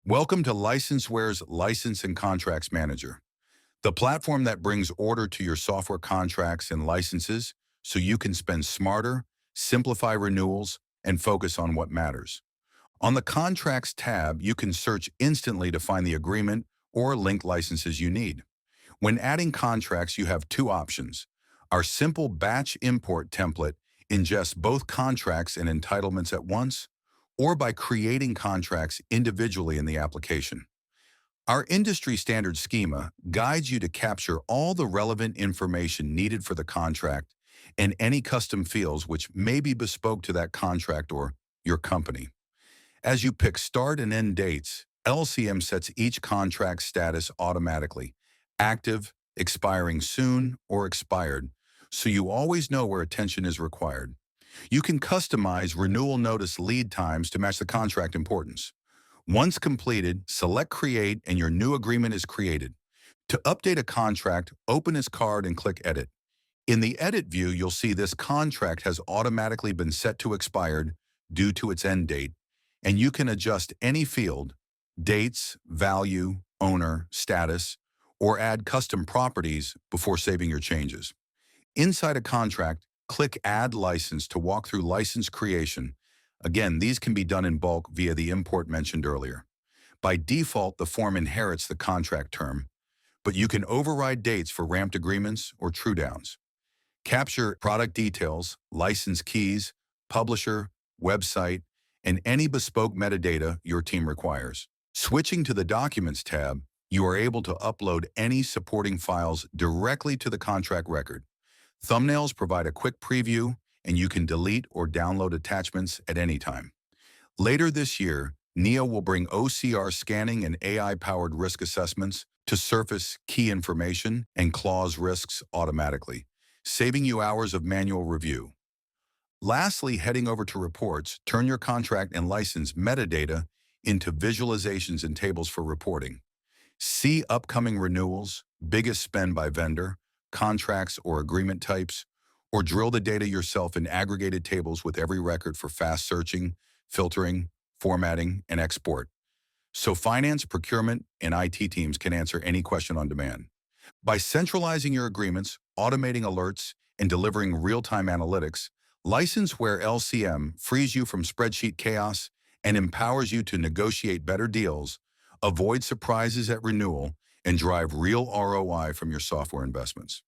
Welcome to Licenseware's License and Contracts Manager, the platform that brings order to your software contracts and licenses so you can spend smarter, simplify renewals, and focus on what matters. On the Contracts tab, you can search instantly to find the agreement or link licenses you need. When adding contracts, you have two options. Our simple batch import template ingests both contracts and entitlements at once, or by creating contracts individually in the application. Our industry standard schema guides you to capture all the relevant information needed for the contract and any custom fields which may be bespoke to that contract or your company. As you pick start and end dates, LCM sets each contract status automatically, active, expiring soon, or expired, so you always know where attention is required. You can customize renewal notice lead times to match the contract importance. Once completed, select Create and your new agreement is created. To update a contract, open this card and click Edit. In the Edit view, you'll see this contract has automatically been set to expired due to its end date, and you can adjust any field, dates, value, owner, status, or add custom properties before saving your changes. Inside a contract, click Add License to walk through license creation. Again, these can be done in bulk via the import mentioned earlier. By default, the form inherits the contract term, but you can override dates for ramped agreements or true downs. Capture product details, license keys, publisher, website, and any bespoke metadata your team requires. Switching to the Documents tab, you are able to upload any supporting files directly to the contract record. Thumbnails provide a quick preview, and you can delete or download attachments at any time. Later this year, NEO will bring OCR scanning and AI-powered risk assessments to surface key information and clause risks automatically, saving you hours of manual review. Lastly, heading over to Reports, turn your contract and license metadata into visualizations and tables for reporting. See upcoming renewals, biggest spend by vendor, contracts or agreement types, or drill the data yourself in aggregated tables with every record for fast searching, filtering, formatting, and export. So finance, procurement, and IT teams can answer any question on demand. By centralizing your agreements, automating alerts, and delivering real-time analytics, Licenseware LCM frees you from spreadsheet chaos and empowers you to negotiate better deals, avoid surprises at renewal, and drive real ROI from your software investments.